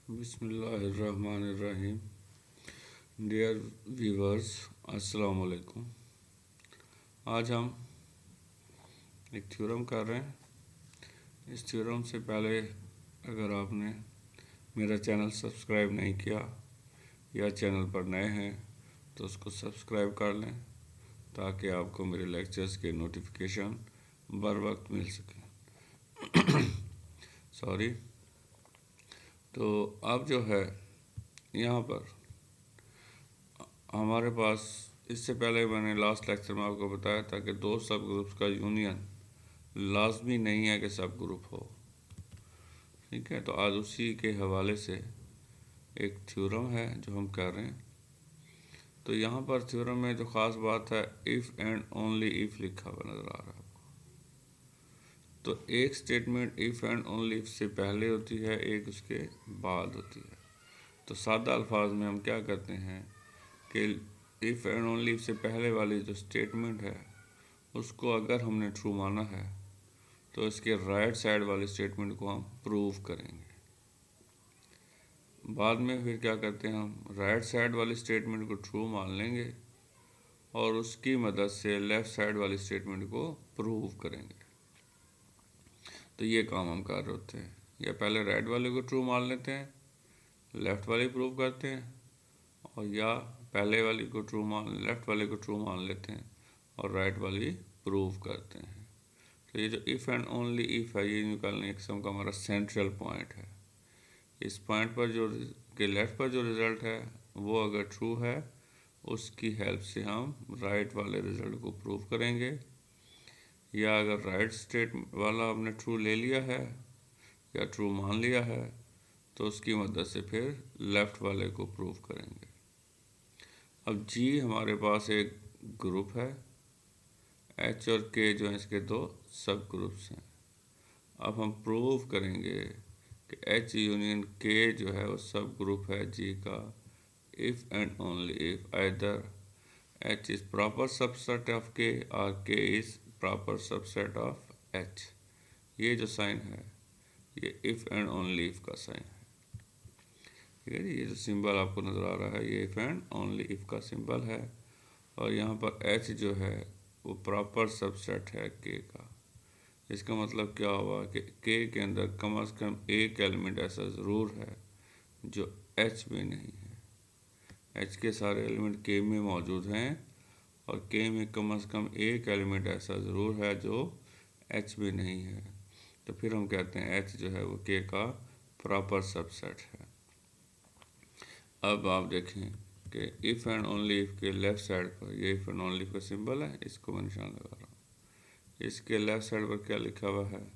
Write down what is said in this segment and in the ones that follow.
बिस्मिल्लाहिर्रहमानिर्रहीम। Dear viewers, अस्सलाम वालेकुम। आज हम एक थ्योरम कर रहे हैं। इस थ्योरम से पहले अगर आपने मेरा चैनल सब्सक्राइब नहीं किया या चैनल पर नए हैं तो उसको सब्सक्राइब कर लें ताकि आपको मेरे लेक्चर्स के नोटिफिकेशन बर वक्त मिल सकें। सॉरी। तो अब जो है यहाँ पर हमारे पास, इससे पहले मैंने लास्ट लेक्चर में आपको बताया था कि दो सब ग्रुप्स का यूनियन लाजमी नहीं है कि सब ग्रुप हो। ठीक है, तो आज उसी के हवाले से एक थ्योरम है जो हम कर रहे हैं। तो यहाँ पर थ्योरम में जो ख़ास बात है, इफ़ एंड ओनली इफ़ लिखा हुआ नज़र आ रहा है आपको। तो एक statement if and only if से पहले होती है, एक उसके बाद होती है। तो सादा अल्फाज में हम क्या करते हैं कि इफ़ एंड ओनली इफ़ से पहले वाली जो स्टेटमेंट है उसको अगर हमने ट्रू माना है तो इसके राइट साइड वाली स्टेटमेंट को हम प्रूव करेंगे। बाद में फिर क्या करते हैं, हम राइट साइड वाली स्टेटमेंट को ट्रू मान लेंगे और उसकी मदद से लेफ़्ट साइड वाली स्टेटमेंट को प्रूव करेंगे। तो ये काम हम कर रहे होते हैं, या पहले राइट वाले को ट्रू मान लेते हैं, लेफ़्ट वाली प्रूव करते हैं, और या पहले वाली को ट्रू मान लेफ़्ट वाले को ट्रू मान लेते हैं और राइट वाली प्रूव करते हैं। तो ये जो इफ़ एंड ओनली इफ़ है, ये निकालने किस्म का हमारा सेंट्रल पॉइंट है। इस पॉइंट पर जो के लेफ़्ट पर जो रिज़ल्ट है वो अगर ट्रू है, उसकी हेल्प से हम राइट वाले रिज़ल्ट को प्रूव करेंगे। या अगर राइट स्टेट वाला हमने ट्रू ले लिया है या ट्रू मान लिया है तो उसकी मदद से फिर लेफ़्ट वाले को प्रूव करेंगे। अब जी हमारे पास एक ग्रुप है, एच और के जो है इसके दो सब ग्रुप्स हैं। अब हम प्रूव करेंगे कि एच यूनियन के जो है वो सब ग्रुप है जी का, if and only if either H is proper subset of के और के is proper subset of H. ये जो साइन है ये इफ़ एंड ओनली इफ़ का साइन है। ठीक है जी, ये जो सिंबल आपको नज़र आ रहा है ये इफ़ एंड ओनली इफ़ का सिंबल है। और यहाँ पर एच जो है वो प्रॉपर सबसेट है के का। इसका मतलब क्या हुआ कि के अंदर कम से कम एक एलिमेंट ऐसा ज़रूर है जो एच में नहीं है। एच के सारे एलिमेंट के में मौजूद हैं और के में कम से कम एक एलिमेंट ऐसा ज़रूर है जो एच में नहीं है। तो फिर हम कहते हैं एच जो है वो के का प्रॉपर सबसेट है। अब आप देखें कि इफ़ एंड ओनली इफ़ के लेफ़्ट साइड पर ये इफ़ एंड ओनली का सिंबल है, इसको मैं निशान लगा रहा हूँ। इसके लेफ़्ट साइड पर क्या लिखा हुआ है,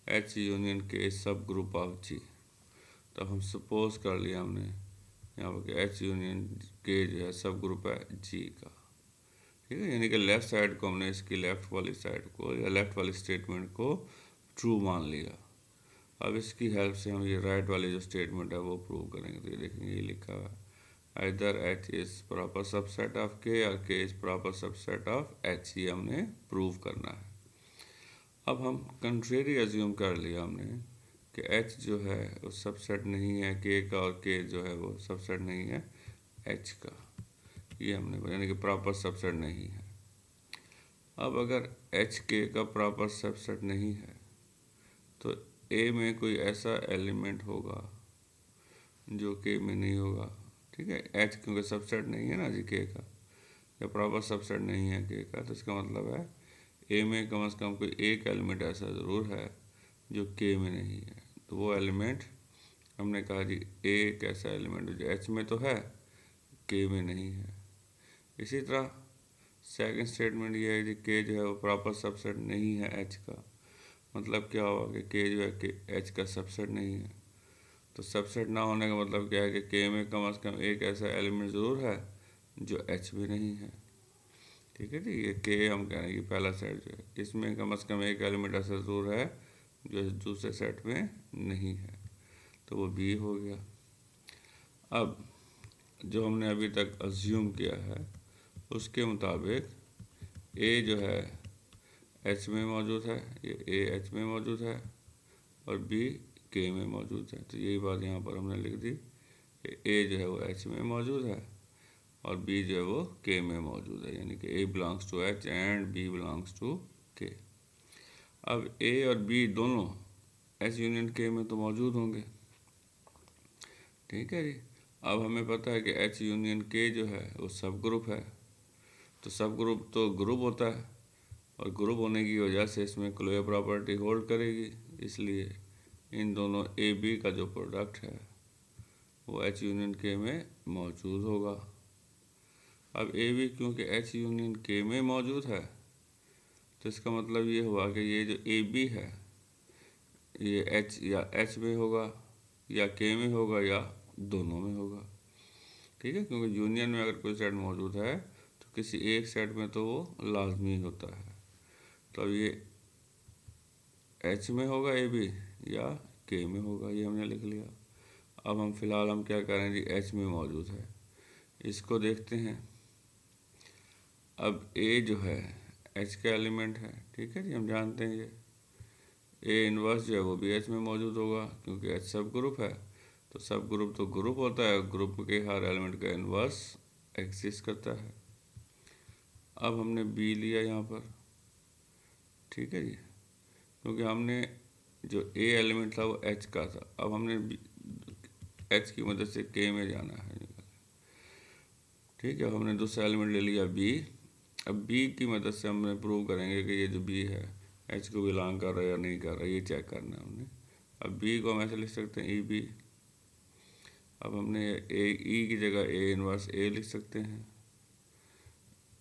एच यूनियन के सब ग्रुप ऑफ जी। तो हम सपोज कर लिया हमने यहाँ पर एच यूनियन के जो है सब ग्रुप है जी का। ठीक है, यानी कि लेफ़्ट साइड को हमने इसकी लेफ़्ट वाली साइड को या लेफ़्ट वाली स्टेटमेंट को ट्रू मान लिया। अब इसकी हेल्प से हम ये राइट वाली जो स्टेटमेंट है वो प्रूव करेंगे। तो ये देखेंगे ये लिखा हुआ है either H is proper subset of के और के is proper subset of H. ये हमने प्रूव करना है। अब हम कंट्रेरी एज्यूम कर लिया हमने कि एच जो है वो सबसेट नहीं है के का और के जो है वो सबसेट नहीं है एच का। ये हमने यानी कि प्रॉपर सबसेट नहीं है। अब अगर एच के का प्रॉपर सबसेट नहीं है तो ए में कोई ऐसा एलिमेंट होगा जो के में नहीं होगा। ठीक है, एच क्योंकि सबसेट नहीं है ना जी के का, या प्रॉपर सबसेट नहीं है के का, तो इसका मतलब है ए में कम से कम कोई एक एलिमेंट ऐसा ज़रूर है जो के में नहीं है। तो वो एलिमेंट हमने कहा जी ए एक ऐसा एलिमेंट जो एच में तो है, के में नहीं है। इसी तरह सेकंड स्टेटमेंट ये है कि के जो है वो प्रॉपर सबसेट नहीं है एच का। मतलब क्या हुआ कि के जो है कि एच का सबसेट नहीं है। तो सबसेट ना होने का मतलब क्या है कि के में कम से कम एक ऐसा एलिमेंट ज़रूर है जो एच में नहीं है। ठीक है जी, ये के हम कह रहे हैं कि पहला सेट जो है इसमें कम से कम एक एलिमेंट ऐसा ज़रूर है जो दूसरे सेट में नहीं है। तो वो बी हो गया। अब जो हमने अभी तक अज्यूम किया है उसके मुताबिक ए जो है एच में मौजूद है, ये ए एच में मौजूद है और बी के में मौजूद है। तो यही बात यहाँ पर हमने लिख दी कि ए जो है वो एच में मौजूद है और बी जो है वो के में मौजूद है, यानी कि A belongs to H and B belongs to K. अब ए और बी दोनों एच यूनियन के में तो मौजूद होंगे, ठीक है जी। अब हमें पता है कि एच यूनियन के जो है वो सब ग्रुप है, तो सब ग्रुप तो ग्रुप होता है और ग्रुप होने की वजह से इसमें क्लोजर प्रॉपर्टी होल्ड करेगी, इसलिए इन दोनों ए बी का जो प्रोडक्ट है वो एच यूनियन के में मौजूद होगा। अब ए बी क्योंकि एच यूनियन के में मौजूद है तो इसका मतलब ये हुआ कि ये जो ए बी है ये एच या एच में होगा या के में होगा या दोनों में होगा, ठीक है। क्योंकि यूनियन में अगर कोई सेट मौजूद है तो किसी एक सेट में तो वो लाजमी होता है। तो अब ये एच में होगा ए बी या के में होगा, ये हमने लिख लिया। अब हम फिलहाल हम क्या करें जी, एच में मौजूद है इसको देखते हैं। अब ए जो है एच का एलिमेंट है, ठीक है जी, हम जानते हैं ये ए इनवर्स जो है वो भी एच में मौजूद होगा क्योंकि एच सब ग्रुप है। तो सब ग्रुप तो ग्रुप होता है, ग्रुप के हर एलिमेंट का इनवर्स एग्जिस्ट करता है। अब हमने बी लिया यहाँ पर, ठीक है जी, क्योंकि हमने जो ए एलिमेंट था वो एच का था, अब हमने एच की मदद से के में जाना है, ठीक है। हमने दूसरा एलिमेंट ले लिया बी। अब बी की मदद से हमने प्रूव करेंगे कि ये जो बी है एच को बिलोंग कर रहा है या नहीं कर रहा है, ये चेक करना है हमने। अब बी को हम ऐसे लिख सकते हैं ई बी। अब हमने ए ई की जगह ए इनवर्स ए लिख सकते हैं,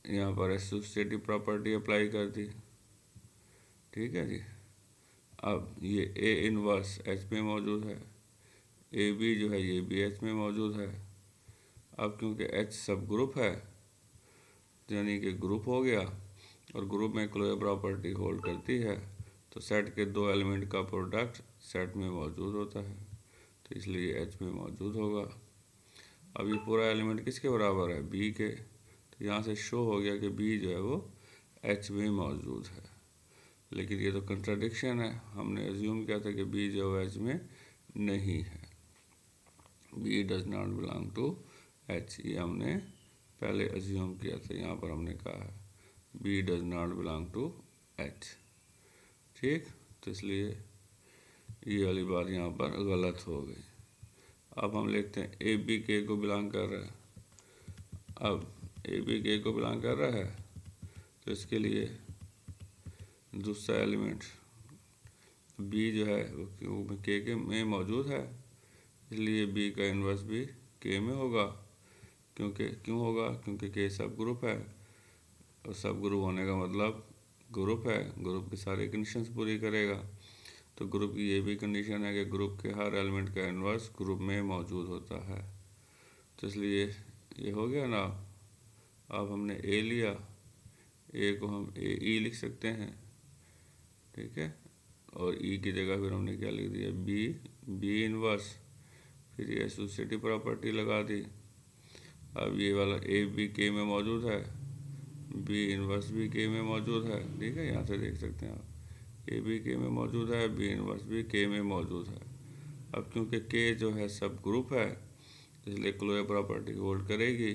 यहाँ पर एसोसिएटिव प्रॉपर्टी अप्लाई कर दी, ठीक है जी। अब ये ए इनवर्स एच में मौजूद है, ए बी जो है ये भी एच में मौजूद है। अब क्योंकि एच सब ग्रुप है यानी कि ग्रुप हो गया और ग्रुप में क्लोजर प्रॉपर्टी होल्ड करती है, तो सेट के दो एलिमेंट का प्रोडक्ट सेट में मौजूद होता है, तो इसलिए एच में मौजूद होगा। अब ये पूरा एलिमेंट किसके बराबर है, बी के, तो यहाँ से शो हो गया कि बी जो है वो एच में मौजूद है। लेकिन ये तो कंट्राडिक्शन है, हमने एज्यूम किया था कि बी जो है एच में नहीं है, B does not belong to H, ये हमने पहले एज्यूम किया था। यहाँ पर हमने कहा है B does not belong to H, ठीक। तो इसलिए ये वाली बात यहाँ पर गलत हो गई। अब हम लिखते हैं ए बी के को बिलोंग कर रहा है। अब ए बी के को बिलोंग कर रहा है तो इसके लिए दूसरा एलिमेंट बी जो है वो के में मौजूद है, इसलिए बी का इन्वर्स भी के में होगा। क्यों होगा, क्योंकि के सब ग्रुप है और सब ग्रुप होने का मतलब ग्रुप है, ग्रुप की सारी कंडीशंस पूरी करेगा। तो ग्रुप की ये भी कंडीशन है कि ग्रुप के हर एलिमेंट का इन्वर्स ग्रुप में मौजूद होता है, तो इसलिए ये हो गया ना। अब हमने ए लिया, ए को हम ए ई लिख सकते हैं, ठीक है, और ई की जगह फिर हमने क्या लिख दिया, बी इनवर्स, फिर ये एसोसिएटिव प्रॉपर्टी लगा दी। अब ये वाला ए बी के में मौजूद है, बी इनवर्स भी के में मौजूद है, ठीक है, यहाँ से देख सकते हैं आप ए बी के में मौजूद है, बी इनवर्स भी के में मौजूद है। अब क्योंकि के जो है सब ग्रुप है इसलिए क्लोजर प्रॉपर्टी होल्ड करेगी,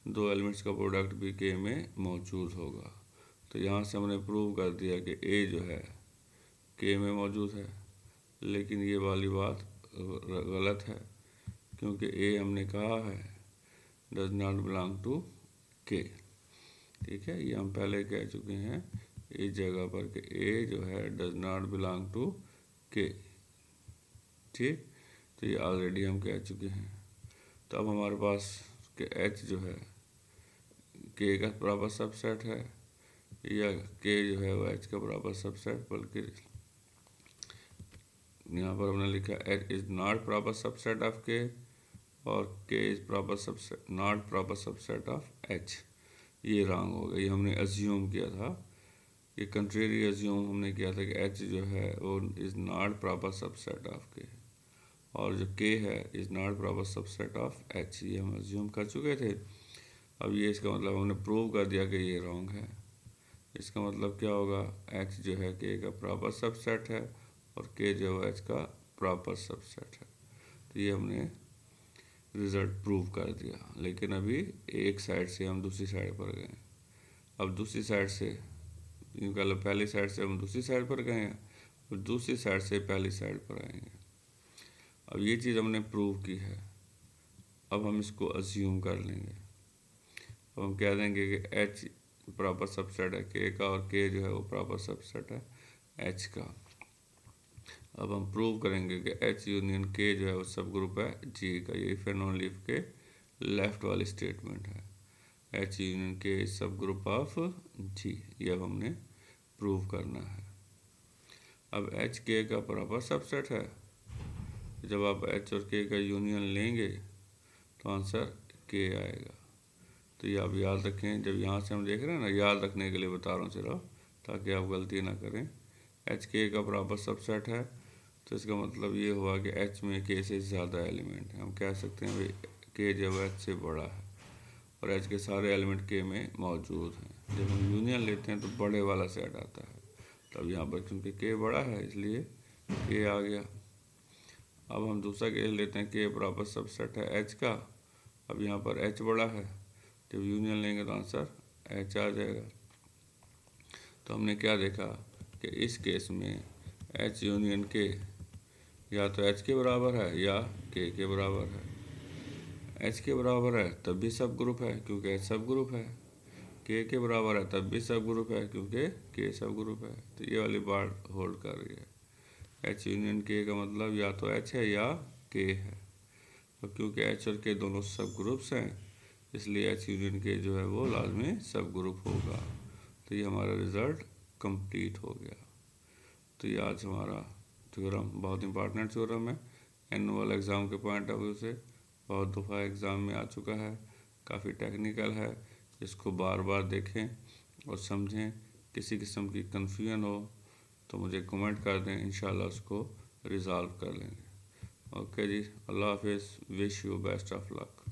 दो एलिमेंट्स का प्रोडक्ट भी के में मौजूद होगा। तो यहाँ से हमने प्रूव कर दिया कि ए जो है के में मौजूद है, लेकिन ये वाली बात गलत है क्योंकि ए हमने कहा है डज नॉट बिलोंग टू के, ठीक है, ये हम पहले कह चुके हैं इस जगह पर कि ए जो है डज नॉट बिलोंग टू के, ठीक। तो ये ऑलरेडी हम कह चुके हैं। तो अब हमारे पास के एच जो है के का प्रॉपर सबसेट है या के जो है वो एच का प्रॉपर सबसेट, बल्कि यहाँ पर हमने लिखा H is not proper subset of के और के is proper subset not proper subset of H. ये रॉन्ग हो गया, ये हमने अज्यूम किया था, ये कंट्रेरी अज्यूम हमने किया था कि एच जो है वो is not proper subset of के और जो के है is not proper subset of H, ये हम अज्यूम कर चुके थे। अब ये इसका मतलब हमने प्रूव कर दिया कि ये रॉन्ग है। इसका मतलब क्या होगा, एच जो है के का प्रॉपर सबसेट है और के जो है एच का प्रॉपर सबसेट है। तो ये हमने रिज़ल्ट प्रूव कर दिया। लेकिन अभी एक साइड से हम दूसरी साइड पर गए। अब दूसरी साइड से यूँ कह लो, पहली साइड से हम दूसरी साइड पर गए हैं और दूसरी साइड से पहली साइड पर आएंगे। अब ये चीज़ हमने प्रूव की है। अब हम इसको अज्यूम कर लेंगे। अब हम कह देंगे कि एच प्रॉपर सबसेट है के का और के जो है वो प्रॉपर सबसेट है एच का। अब हम प्रूव करेंगे कि एच यूनियन के जो है वो सब ग्रुप है जी का। ये इफ एंड ओनली इफ के लेफ्ट वाली स्टेटमेंट है। एच यूनियन के सब ग्रुप ऑफ जी, ये अब हमने प्रूव करना है। अब एच के का प्रॉपर सबसेट है। जब आप एच और के का यूनियन लेंगे तो आंसर के आएगा। तो ये आप याद रखें। जब यहाँ से हम देख रहे हैं ना, याद रखने के लिए बता रहा हूँ सिर्फ, ताकि आप गलती ना करें। एच के का प्रॉपर सबसेट है तो इसका मतलब ये हुआ कि एच में के से ज़्यादा एलिमेंट है। हम कह सकते हैं भाई के जब एच से बड़ा है और एच के सारे एलिमेंट के में मौजूद हैं। जब हम यूनियन लेते हैं तो बड़े वाला सेट आता है। तब यहाँ पर क्योंकि के बड़ा है इसलिए के आ गया। अब हम दूसरा केस लेते हैं, के प्रॉपर सबसेट है एच का। अब यहाँ पर एच बड़ा है, जब यूनियन लेंगे तो आंसर एच आ जाएगा। तो हमने क्या देखा कि इस केस में एच यूनियन के या तो एच के बराबर है या के बराबर है। एच के बराबर है तब भी सब ग्रुप है क्योंकि एच सब ग्रुप है। के बराबर है तब भी सब ग्रुप है क्योंकि के सब ग्रुप है। तो ये वाली बात होल्ड कर रही है। एच यूनियन के का मतलब या तो एच है या के है। तो क्योंकि एच और के दोनों सब ग्रुप्स हैं इसलिए एच यूनियन के जो है वो लाजमी सब ग्रुप होगा। तो ये हमारा रिज़ल्ट कंप्लीट हो गया। तो ये आज हमारा थ्योरम बहुत इंपॉर्टेंट थ्योरम है। एनुअल एग्ज़ाम के पॉइंट ऑफ व्यू से बहुत दफ़ा एग्ज़ाम में आ चुका है। काफ़ी टेक्निकल है, इसको बार बार देखें और समझें। किसी किस्म की कन्फ्यूजन हो तो मुझे कमेंट कर दें, इंशाल्लाह उसको रिज़ॉल्व कर लेंगे। ओके जी, अल्लाह हाफिज़, wish you best of luck.